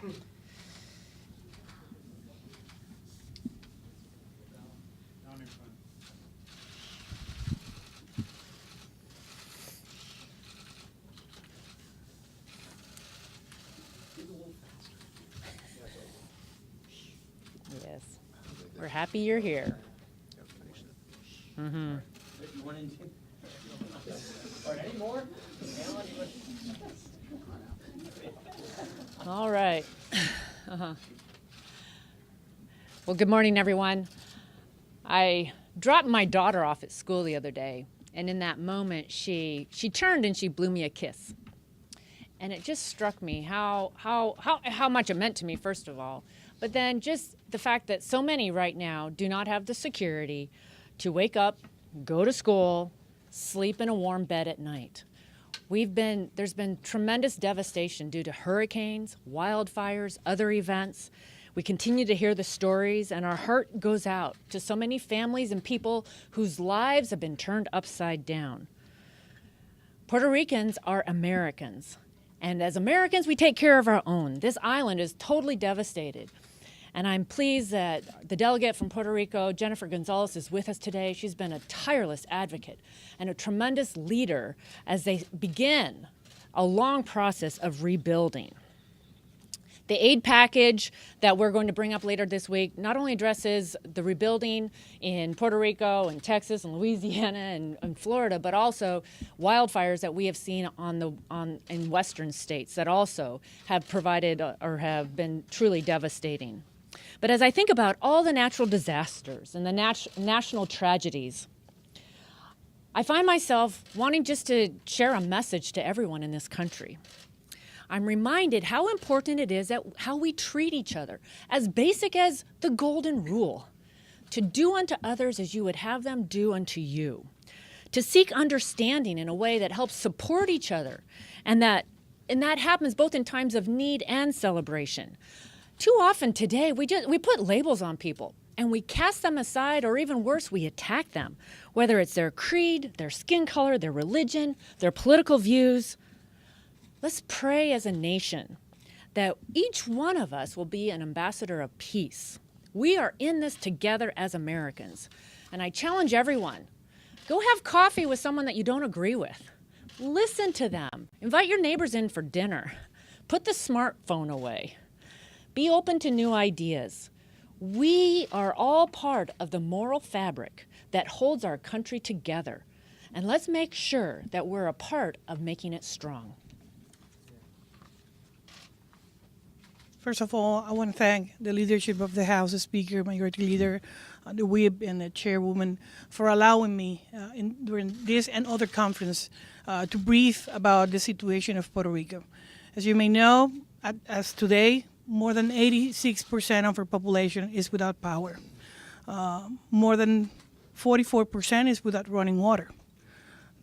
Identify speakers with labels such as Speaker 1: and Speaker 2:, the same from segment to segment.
Speaker 1: Yes. We're happy you're here. Mm-hmm. All right. Uh-huh. Well, good morning, everyone. I dropped my daughter off at school the other day, and in that moment, she turned and she blew me a kiss. And it just struck me how much it meant to me, first of all, but then just the fact that so many right now do not have the security to wake up, go to school, sleep in a warm bed at night. There's been tremendous devastation due to hurricanes, wildfires, other events. We continue to hear the stories, and our heart goes out to so many families and people whose lives have been turned upside down. Puerto Ricans are Americans, and as Americans, we take care of our own. This island is totally devastated. And I'm pleased that the delegate from Puerto Rico, Jennifer Gonzalez, is with us today. She's been a tireless advocate and a tremendous leader as they begin a long process of rebuilding. The aid package that we're going to bring up later this week not only addresses the rebuilding in Puerto Rico and Texas and Louisiana and Florida, but also wildfires that we have seen in western states that also have provided or have been truly devastating. But as I think about all the natural disasters and the national tragedies, I find myself wanting just to share a message to everyone in this country. I'm reminded how important it is that how we treat each other, as basic as the golden rule, to do unto others as you would have them do unto you, to seek understanding in a way that helps support each other, and that happens both in times of need and celebration. Too often today, we put labels on people and we cast them aside, or even worse, we attack them, whether it's their creed, their skin color, their religion, their political views. Let's pray as a nation that each one of us will be an ambassador of peace. We are in this together as Americans. And I challenge everyone, go have coffee with someone that you don't agree with. Listen to them. Invite your neighbors in for dinner. Put the smartphone away. Be open to new ideas. We are all part of the moral fabric that holds our country together. And let's make sure that we're a part of making it strong.
Speaker 2: First of all, I want to thank the leadership of the House, the Speaker, Majority Leader, the Whip, and the Chairwoman for allowing me during this and other conference to brief about the situation of Puerto Rico. As you may know, as today, more than 86% of our population is without power. More than 44% is without running water.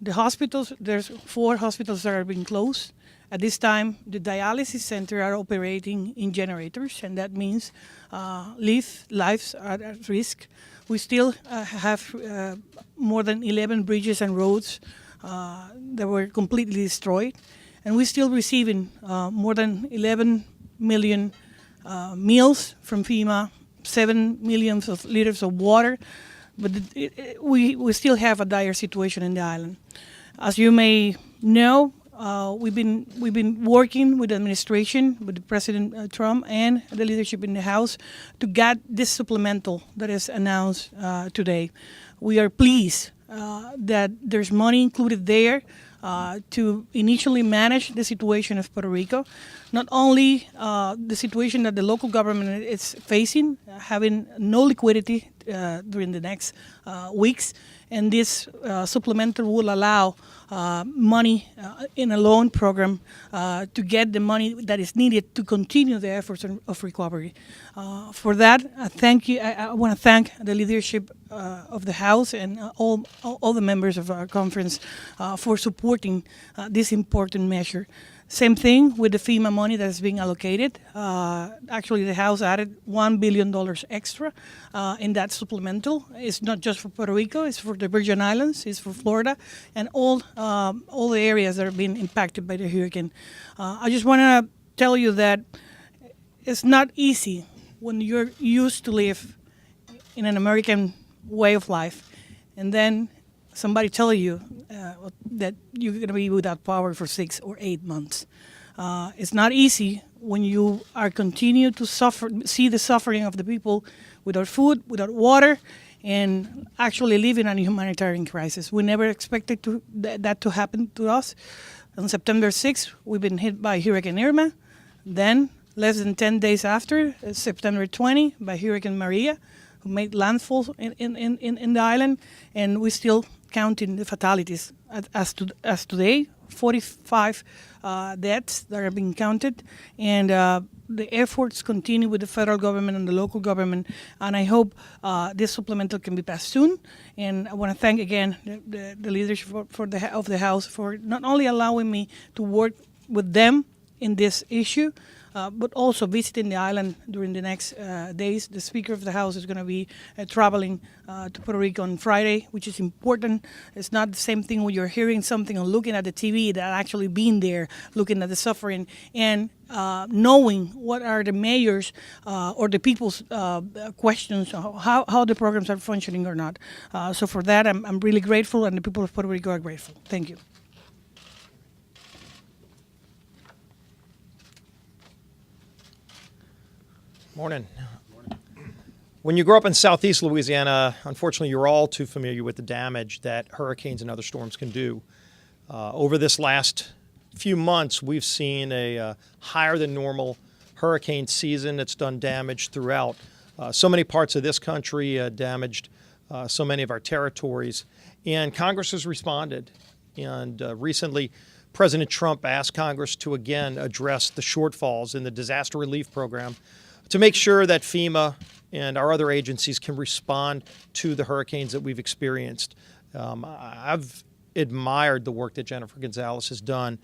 Speaker 2: The hospitals, there's 4 hospitals that are being closed. At this time, the dialysis center are operating in generators, and that means lives are at risk. We still have more than 11 bridges and roads that were completely destroyed, and we're still receiving more than 11 million meals from FEMA, 7 million liters of water, but we still have a dire situation in the island. As you may know, we've been working with the administration, with President Trump and the leadership in the House to get this supplemental that is announced today. We are pleased that there's money included there to initially manage the situation of Puerto Rico. Not only the situation that the local government is facing, having no liquidity during the next weeks, and this supplemental will allow money in a loan program to get the money that is needed to continue the efforts of recovery. For that, thank you. I want to thank the leadership of the House and all the members of our conference for supporting this important measure. Same thing with the FEMA money that is being allocated. Actually, the House added $1 billion extra in that supplemental. It's not just for Puerto Rico, it's for the Virgin Islands, it's for Florida, and all the areas that are being impacted by the hurricane. I just want to tell you that it's not easy when you're used to live in an American way of life, and then somebody tell you that you're going to be without power for 6 or 8 months. It's not easy when you are continue to suffer, see the suffering of the people without food, without water, and actually living in a humanitarian crisis. We never expected that to happen to us. On September 6th, we've been hit by Hurricane Irma. Then, less than 10 days after, September 20, by Hurricane Maria, who made landfall in the island, and we're still counting the fatalities. As today, 45 deaths that are being counted, and the efforts continue with the federal government and the local government, and I hope this supplemental can be passed soon. And I want to thank again the leadership of the House for not only allowing me to work with them in this issue, but also visiting the island during the next days. The Speaker of the House is going to be traveling to Puerto Rico on Friday, which is important. It's not the same thing when you're hearing something or looking at the TV that actually being there, looking at the suffering, and knowing what are the mayor's or the people's questions, how the programs are functioning or not. So for that, I'm really grateful, and the people of Puerto Rico are grateful. Thank you.
Speaker 3: Morning. When you grow up in southeast Louisiana, unfortunately, you're all too familiar with the damage that hurricanes and other storms can do. Over this last few months, we've seen a higher than normal hurricane season that's done damage throughout so many parts of this country, damaged so many of our territories. And Congress has responded. And recently, President Trump asked Congress to again address the shortfalls in the disaster relief program to make sure that FEMA and our other agencies can respond to the hurricanes that we've experienced. I've admired the work that Jennifer Gonzalez has done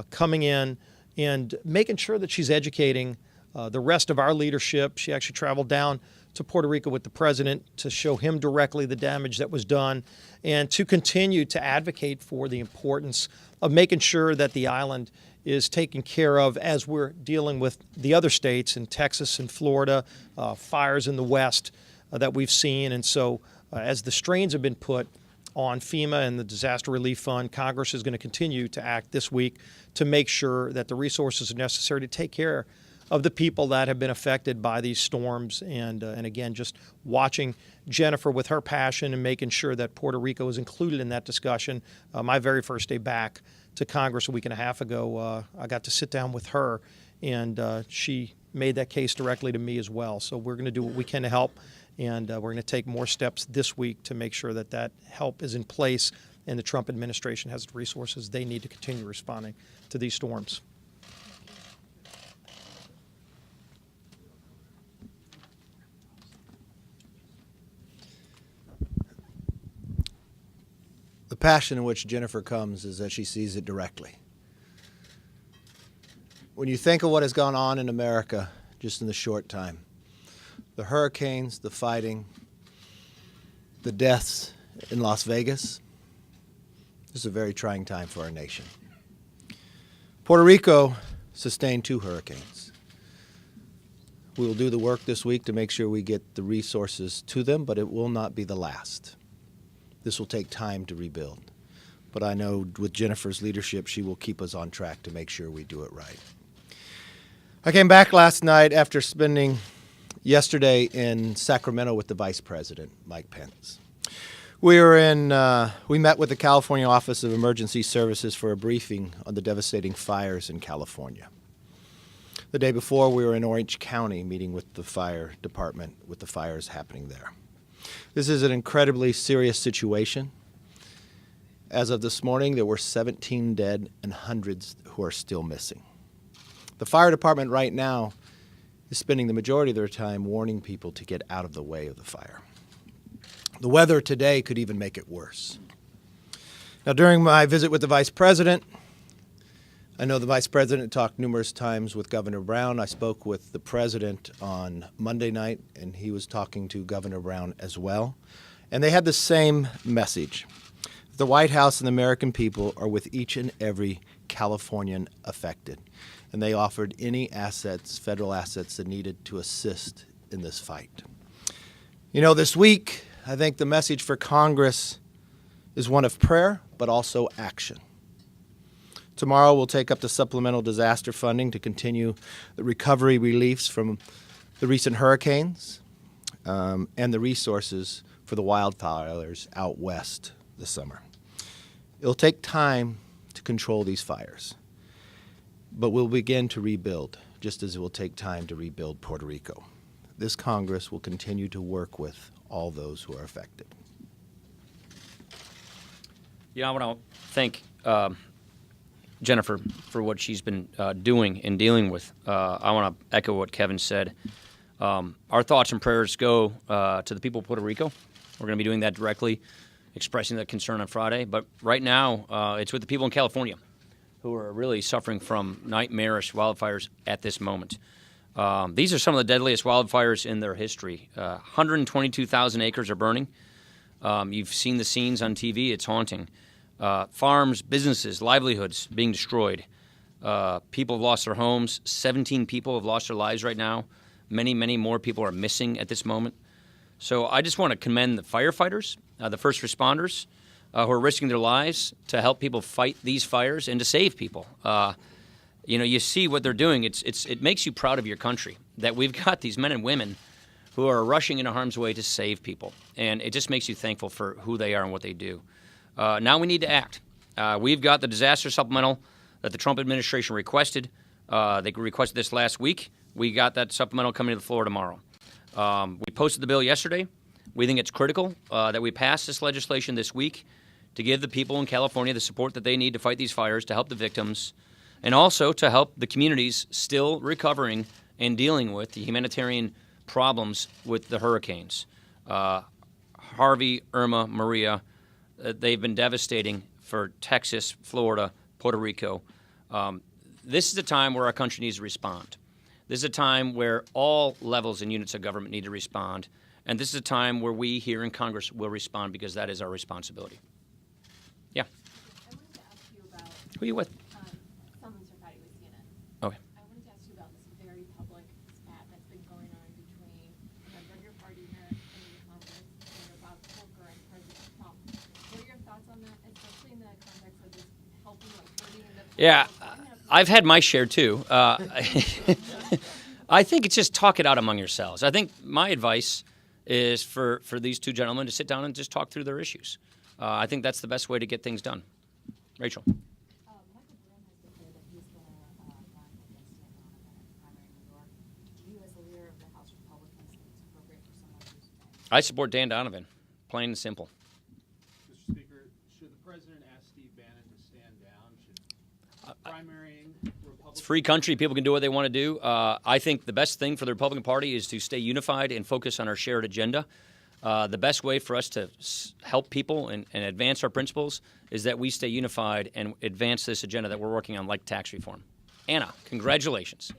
Speaker 3: coming in and making sure that she's educating the rest of our leadership. She actually traveled down to Puerto Rico with the president to show him directly the damage that was done and to continue to advocate for the importance of making sure that the island is taken care of as we're dealing with the other states in Texas and Florida, fires in the West that we've seen. And so as the strains have been put on FEMA and the Disaster Relief Fund, Congress is going to continue to act this week to make sure that the resources are necessary to take care of the people that have been affected by these storms. And again, just watching Jennifer with her passion and making sure that Puerto Rico is included in that discussion. My very first day back to Congress a week and a half ago, I got to sit down with her, and she made that case directly to me as well. So we're going to do what we can to help, and we're going to take more steps this week to make sure that that help is in place and the Trump administration has the resources they need to continue responding to these storms.
Speaker 4: The passion in which Jennifer comes is that she sees it directly. When you think of what has gone on in America just in the short time, the hurricanes, the fighting, the deaths in Las Vegas, this is a very trying time for our nation. Puerto Rico sustained 2 hurricanes. We will do the work this week to make sure we get the resources to them, but it will not be the last. This will take time to rebuild. But I know with Jennifer's leadership, she will keep us on track to make sure we do it right. I came back last night after spending yesterday in Sacramento with the Vice President, Mike Pence. We met with the California Office of Emergency Services for a briefing on the devastating fires in California. The day before, we were in Orange County meeting with the fire department with the fires happening there. This is an incredibly serious situation. As of this morning, there were 17 dead and hundreds who are still missing. The fire department right now is spending the majority of their time warning people to get out of the way of the fire. The weather today could even make it worse. Now, during my visit with the Vice President, I know the Vice President talked numerous times with Governor Brown. I spoke with the President on Monday night, and he was talking to Governor Brown as well. And they had the same message. The White House and the American people are with each and every Californian affected. and they offered any assets, federal assets, that needed to assist in this fight. You know, this week, I think the message for Congress is one of prayer, but also action. Tomorrow, we'll take up the supplemental disaster funding to continue the recovery reliefs from the recent hurricanes and the resources for the wildfires out west this summer. It'll take time to control these fires, but we'll begin to rebuild, just as it will take time to rebuild Puerto Rico. This Congress will continue to work with all those who are affected.
Speaker 5: You know, I want to thank Jennifer for what she's been doing and dealing with. I want to echo what Kevin said. Our thoughts and prayers go to the people of Puerto Rico. We're going to be doing that directly, expressing that concern on Friday. But right now, it's with the people in California who are really suffering from nightmarish wildfires at this moment. These are some of the deadliest wildfires in their history. 122,000 acres are burning. You've seen the scenes on TV. It's haunting. Farms, businesses, livelihoods being destroyed. People have lost their homes. 17 people have lost their lives right now. Many, many more people are missing at this moment. So I just want to commend the firefighters, the first responders, who are risking their lives to help people fight these fires and to save people. You know, you see what they're doing. It makes you proud of your country that we've got these men and women who are rushing into harm's way to save people. And it just makes you thankful for who they are and what they do. Now we need to act. We've got the disaster supplemental that the Trump administration requested. They requested this last week. We got that supplemental coming to the floor tomorrow. We posted the bill yesterday. We think it's critical that we pass this legislation this week to give the people in California the support that they need to fight these fires, to help the victims, and also to help the communities still recovering and dealing with the humanitarian problems with the hurricanes. Harvey, Irma, Maria, they've been devastating for Texas, Florida, Puerto Rico. This is a time where our country needs to respond. This is a time where all levels and units of government need to respond. And this is a time where we here in Congress will respond because that is our responsibility. Yeah.
Speaker 6: I wanted to ask you about
Speaker 5: Who are you with?
Speaker 6: someone's for Cathy with CNN.
Speaker 5: Okay.
Speaker 6: I wanted to ask you about this very public spat that's been going on between a member of your party here in Congress, Senator Bob Corker, and President Trump. What are your thoughts on that, especially in the context of this helping, like, hurting the
Speaker 5: Yeah, I've had my share too. I think it's just talk it out among yourselves. I think my advice is for these two gentlemen to sit down and just talk through their issues. I think that's the best way to get things done. Rachel.
Speaker 6: Michael Graham has declared that he's going to run against Dan Donovan at the primary in New York. Do you, as the leader of the House Republicans, think it's appropriate for someone who's
Speaker 5: I support Dan Donovan, plain and simple.
Speaker 7: Mr. Speaker, should the president ask Steve Bannon to stand down? Should primarying Republicans?
Speaker 5: It's a free country. People can do what they want to do. I think the best thing for the Republican Party is to stay unified and focus on our shared agenda. The best way for us to help people and advance our principles is that we stay unified and advance this agenda that we're working on, like tax reform. Anna, congratulations.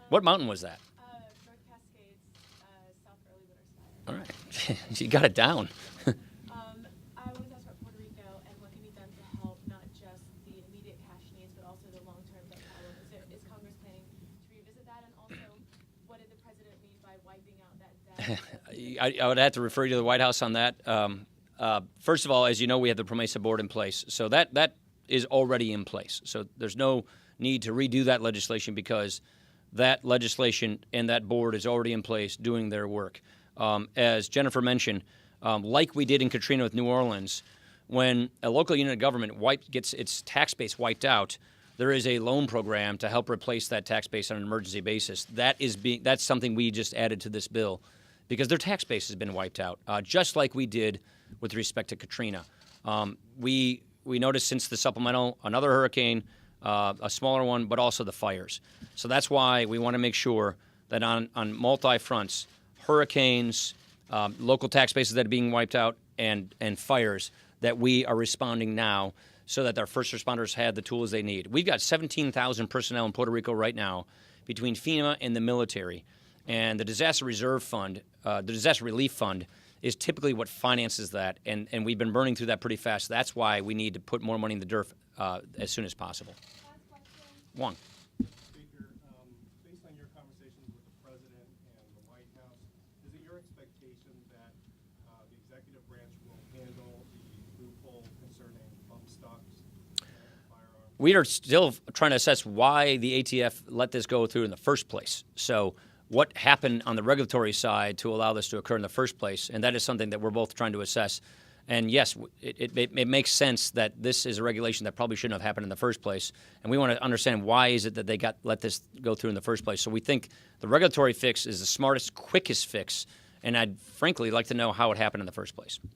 Speaker 5: What mountain was that?
Speaker 6: North Cascades, South Early Winter Fire.
Speaker 5: All right. You got it down.
Speaker 6: I was asked about Puerto Rico and what can be done to help not just the immediate cash needs, but also the long-term debt problem. Is Congress planning to revisit that? And also, what did the president mean by wiping out that debt?
Speaker 5: I would have to refer you to the White House on that. First of all, as you know, we have the PROMESA board in place. So that is already in place. So there's no need to redo that legislation because that legislation and that board is already in place doing their work. As Jennifer mentioned, like we did in Katrina with New Orleans, when a local unit of government gets its tax base wiped out, there is a loan program to help replace that tax base on an emergency basis. That's something we just added to this bill because their tax base has been wiped out, just like we did with respect to Katrina. We noticed since the supplemental, another hurricane, a smaller one, but also the fires. So that's why we want to make sure that on multi-fronts, hurricanes, local tax bases that are being wiped out, and fires, that we are responding now so that our first responders had the tools they need. We've got 17,000 personnel in Puerto Rico right now between FEMA and the military. And the Disaster Reserve Fund, the Disaster Relief Fund, is typically what finances that. And we've been burning through that pretty fast. That's why we need to put more money in the DERF as soon as possible.
Speaker 6: Last question.
Speaker 5: One.
Speaker 8: conversations with the president and the White House, is it your expectation that the executive branch will handle the loophole concerning bump stocks and firearms?
Speaker 5: We are still trying to assess why the ATF let this go through in the first place. So what happened on the regulatory side to allow this to occur in the first place? And that is something that we're both trying to assess. And yes, it makes sense that this is a regulation that probably shouldn't have happened in the first place. And we want to understand why is it that they let this go through in the first place. So we think the regulatory fix is the smartest, quickest fix. And I'd frankly like to know how it happened in the first place.